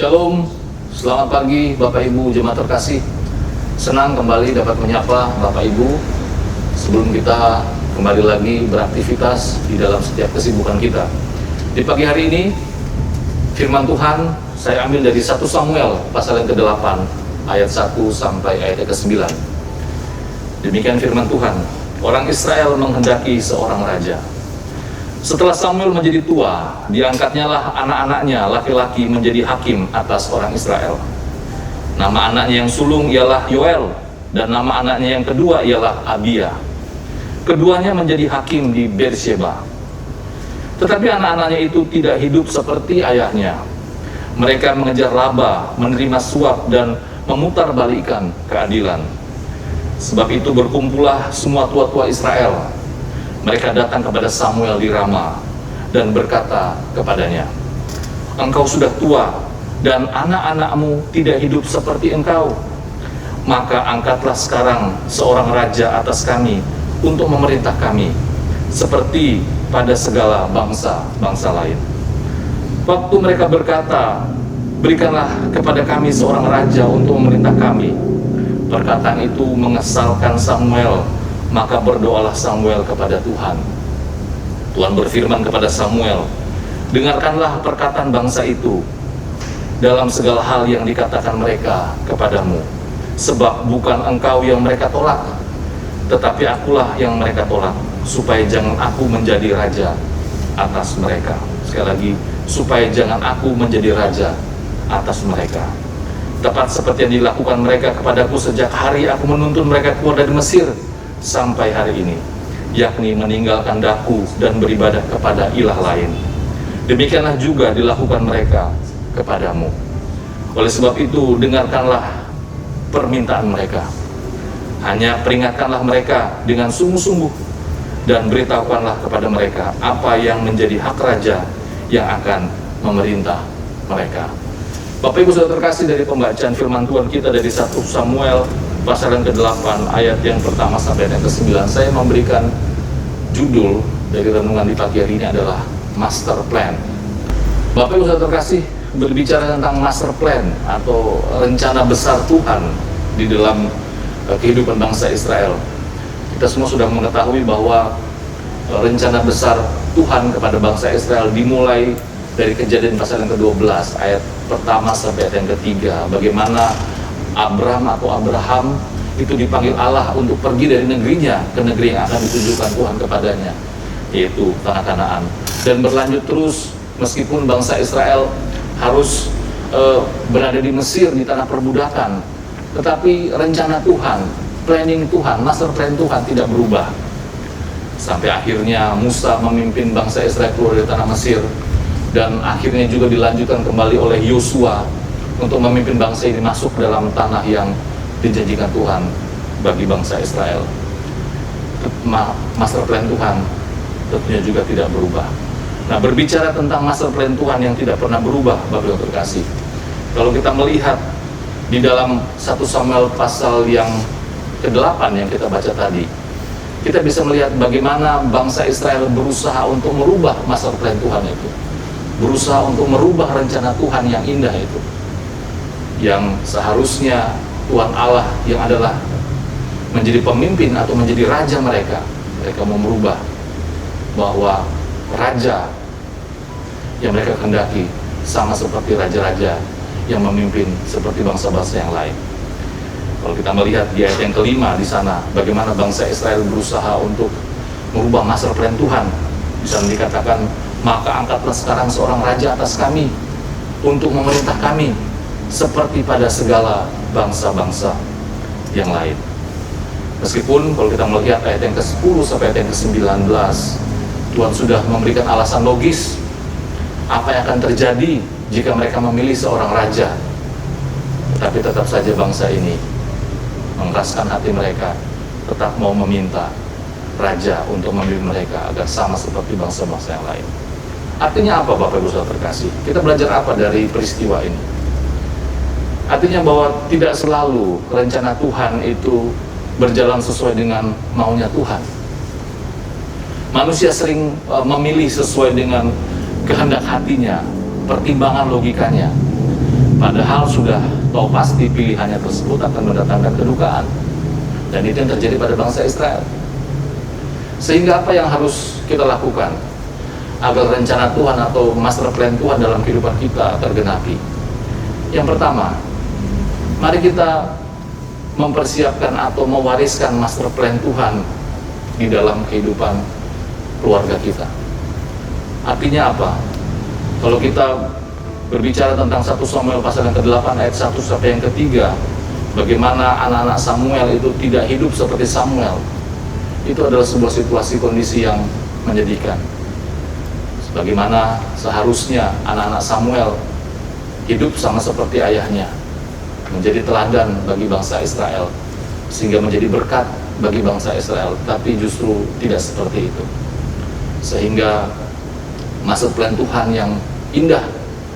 Shalom, selamat pagi Bapak Ibu jemaat terkasih. Senang kembali dapat menyapa Bapak Ibu sebelum kita kembali lagi beraktivitas di dalam setiap kesibukan kita. Di pagi hari ini, firman Tuhan saya ambil dari 1 Samuel pasal yang ke-8 ayat 1 sampai ayat ke-9. Demikian firman Tuhan, orang Israel menghendaki seorang raja. Setelah Samuel menjadi tua, diangkatnya lah anak-anaknya laki-laki menjadi hakim atas orang Israel. Nama anaknya yang sulung ialah Yoel, dan nama anaknya yang kedua ialah Abia. Keduanya menjadi hakim di Beersheba. Tetapi anak-anaknya itu tidak hidup seperti ayahnya. Mereka mengejar laba, menerima suap, dan memutarbalikkan keadilan. Sebab itu berkumpullah semua tua-tua Israel. Mereka datang kepada Samuel di Rama dan berkata kepadanya, "Engkau sudah tua dan anak-anakmu tidak hidup seperti engkau. Maka angkatlah sekarang seorang raja atas kami untuk memerintah kami, seperti pada segala bangsa-bangsa lain." Waktu mereka berkata, "Berikanlah kepada kami seorang raja untuk memerintah kami," perkataan itu mengesalkan Samuel. Maka berdoalah Samuel kepada Tuhan. Tuhan berfirman kepada Samuel, "Dengarkanlah perkataan bangsa itu dalam segala hal yang dikatakan mereka kepadamu. Sebab bukan engkau yang mereka tolak, tetapi akulah yang mereka tolak, supaya jangan aku menjadi raja atas mereka." Sekali lagi, supaya jangan aku menjadi raja atas mereka. Tepat seperti yang dilakukan mereka kepadaku sejak hari aku menuntun mereka keluar dari Mesir sampai hari ini, yakni meninggalkan daku dan beribadah kepada ilah lain. Demikianlah juga dilakukan mereka kepadamu. Oleh sebab itu, dengarkanlah permintaan mereka. Hanya peringatkanlah mereka dengan sungguh-sungguh, dan beritahukanlah kepada mereka apa yang menjadi hak raja yang akan memerintah mereka. Bapak Ibu Saudara terkasih, dari pembacaan firman Tuhan kita dari 1 Samuel pasal yang ke-8 ayat yang pertama sampai yang ke-9, saya memberikan judul dari renungan di pagi hari ini adalah Master Plan. Bapak Ibu Saudara terkasih, berbicara tentang Master Plan atau rencana besar Tuhan di dalam kehidupan bangsa Israel. Kita semua sudah mengetahui bahwa rencana besar Tuhan kepada bangsa Israel dimulai dari Kejadian pasal yang ke-12 ayat pertama sampai ayat yang ke-3. Bagaimana Abraham itu dipanggil Allah untuk pergi dari negerinya ke negeri yang akan ditunjukkan Tuhan kepadanya, yaitu tanah Kanaan. Dan berlanjut terus, meskipun bangsa Israel harus berada di Mesir, di tanah perbudakan, tetapi rencana Tuhan, planning Tuhan, master plan Tuhan tidak berubah. Sampai akhirnya Musa memimpin bangsa Israel keluar dari tanah Mesir, dan akhirnya juga dilanjutkan kembali oleh Yosua untuk memimpin bangsa ini masuk dalam tanah yang dijanjikan Tuhan bagi bangsa Israel. Master plan Tuhan tentunya juga tidak berubah. Nah, berbicara tentang master plan Tuhan yang tidak pernah berubah, Bapak Ibu terkasih, kalau kita melihat di dalam 1 Samuel pasal yang ke-8 yang kita baca tadi, kita bisa melihat bagaimana bangsa Israel berusaha untuk merubah master plan Tuhan itu, berusaha untuk merubah rencana Tuhan yang indah itu, yang seharusnya Tuhan Allah yang adalah menjadi pemimpin atau menjadi raja mereka. Mereka mau merubah bahwa raja yang mereka kehendaki sama seperti raja-raja yang memimpin seperti bangsa-bangsa yang lain. Kalau kita melihat di ayat yang ke-5 di sana, bagaimana bangsa Israel berusaha untuk merubah master plan Tuhan. Bisa dikatakan, "Maka angkatlah sekarang seorang raja atas kami untuk memerintah kami, seperti pada segala bangsa-bangsa yang lain." Meskipun kalau kita melihat ayat yang ke-10 sampai ayat yang ke-19, Tuhan sudah memberikan alasan logis apa yang akan terjadi jika mereka memilih seorang raja. Tetapi tetap saja bangsa ini mengeraskan hati mereka, tetap mau meminta raja untuk memimpin mereka agar sama seperti bangsa-bangsa yang lain. Artinya apa, Bapak Ibu Saudara terkasih? Kita belajar apa dari peristiwa ini? Artinya bahwa tidak selalu rencana Tuhan itu berjalan sesuai dengan maunya Tuhan. Manusia sering memilih sesuai dengan kehendak hatinya, pertimbangan logikanya. Padahal sudah tahu pasti pilihannya tersebut akan mendatangkan kedukaan. Dan itu yang terjadi pada bangsa Israel. Sehingga apa yang harus kita lakukan agar rencana Tuhan atau master plan Tuhan dalam kehidupan kita tergenapi? Yang pertama, mari kita mempersiapkan atau mewariskan master plan Tuhan di dalam kehidupan keluarga kita. Artinya apa? Kalau kita berbicara tentang 1 Samuel pasal yang ke-8 ayat 1 sampai yang ke-3, bagaimana anak-anak Samuel itu tidak hidup seperti Samuel, itu adalah sebuah situasi kondisi yang menyedihkan. Sebagaimana seharusnya anak-anak Samuel hidup sama seperti ayahnya, menjadi teladan bagi bangsa Israel, sehingga menjadi berkat bagi bangsa Israel, tapi justru tidak seperti itu. Sehingga master plan Tuhan yang indah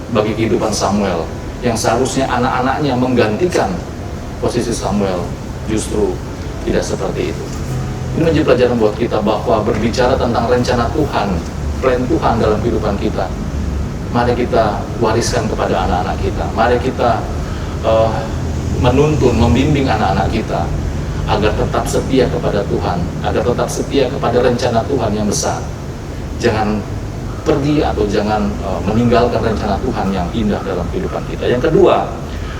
bagi kehidupan Samuel, yang seharusnya anak-anaknya menggantikan posisi Samuel, justru tidak seperti itu. Ini menjadi pelajaran buat kita bahwa berbicara tentang rencana Tuhan, plan Tuhan dalam kehidupan kita, mari kita wariskan kepada anak-anak kita. Mari kita menuntun, membimbing anak-anak kita agar tetap setia kepada Tuhan, agar tetap setia kepada rencana Tuhan yang besar. Jangan pergi atau jangan meninggalkan rencana Tuhan yang indah dalam kehidupan kita. Yang kedua,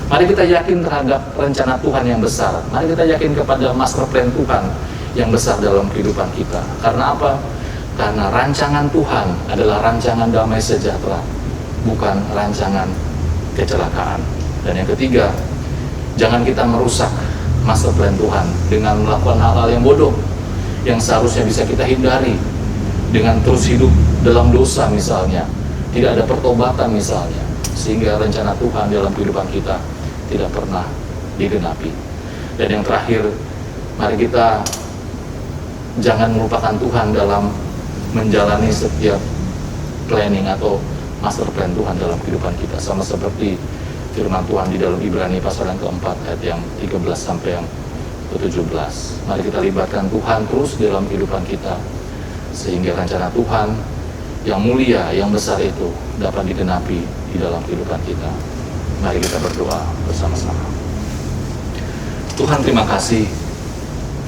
mari kita yakin terhadap rencana Tuhan yang besar. Mari kita yakin kepada master plan Tuhan yang besar dalam kehidupan kita. Karena apa? Karena rancangan Tuhan adalah rancangan damai sejahtera, bukan rancangan kecelakaan. Dan yang ketiga, jangan kita merusak master plan Tuhan dengan melakukan hal-hal yang bodoh yang seharusnya bisa kita hindari, dengan terus hidup dalam dosa misalnya, tidak ada pertobatan misalnya, sehingga rencana Tuhan dalam kehidupan kita tidak pernah digenapi. Dan yang terakhir, mari kita jangan melupakan Tuhan dalam menjalani setiap planning atau master plan Tuhan dalam kehidupan kita, sama seperti firman Tuhan di dalam Ibrani pasal yang keempat ayat yang 13 sampai yang ke-17. Mari kita libatkan Tuhan terus dalam kehidupan kita, sehingga rencana Tuhan yang mulia, yang besar itu dapat digenapi di dalam kehidupan kita. Mari kita berdoa bersama-sama. Tuhan, terima kasih.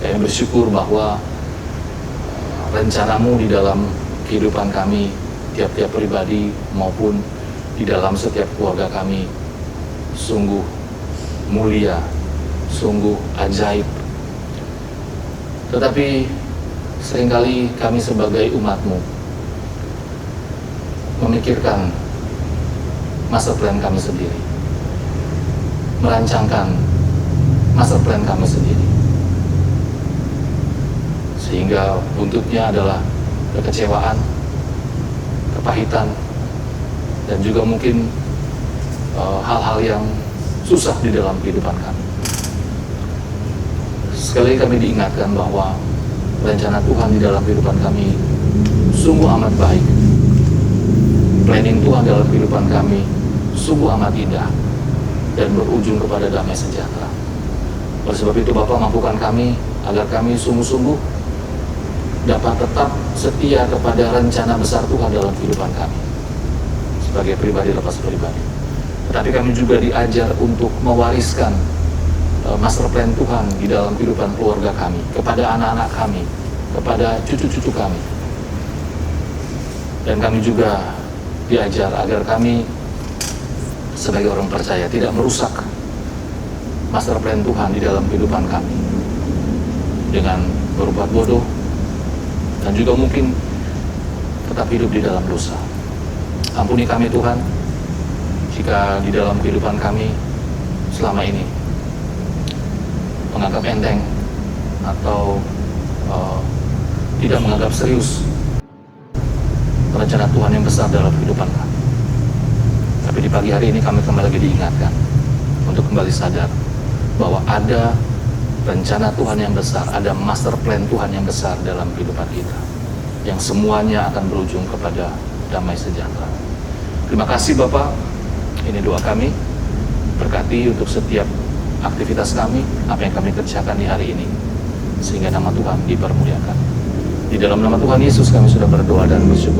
Kami bersyukur bahwa rencana-Mu di dalam kehidupan kami, tiap-tiap pribadi maupun di dalam setiap keluarga kami, sungguh mulia, sungguh ajaib. Tetapi seringkali kami sebagai umat-Mu memikirkan master plan kami sendiri, merancangkan master plan kami sendiri, sehingga buntutnya adalah kekecewaan, kepahitan, dan juga mungkin hal-hal yang susah di dalam kehidupan kami. Sekali kami diingatkan bahwa rencana Tuhan di dalam kehidupan kami sungguh amat baik. Planning Tuhan dalam kehidupan kami sungguh amat indah dan berujung kepada damai sejahtera. Oleh sebab itu, Bapa, mampukan kami agar kami sungguh-sungguh dapat tetap setia kepada rencana besar Tuhan dalam kehidupan kami sebagai pribadi lepas pribadi. Tetapi kami juga diajar untuk mewariskan master plan Tuhan di dalam kehidupan keluarga kami, kepada anak-anak kami, kepada cucu-cucu kami. Dan kami juga diajar agar kami sebagai orang percaya tidak merusak master plan Tuhan di dalam kehidupan kami dengan berbuat bodoh dan juga mungkin tetap hidup di dalam dosa. Ampuni kami, Tuhan, jika di dalam kehidupan kami selama ini menganggap enteng atau tidak menganggap serius rencana Tuhan yang besar dalam kehidupan kami. Tapi di pagi hari ini kami kembali lagi diingatkan untuk kembali sadar bahwa ada rencana Tuhan yang besar, ada master plan Tuhan yang besar dalam kehidupan kita, yang semuanya akan berujung kepada damai sejahtera. Terima kasih Bapak, ini doa kami. Berkati untuk setiap aktivitas kami, apa yang kami kerjakan di hari ini, sehingga nama Tuhan dipermuliakan. Di dalam nama Tuhan Yesus kami sudah berdoa dan bersyukur.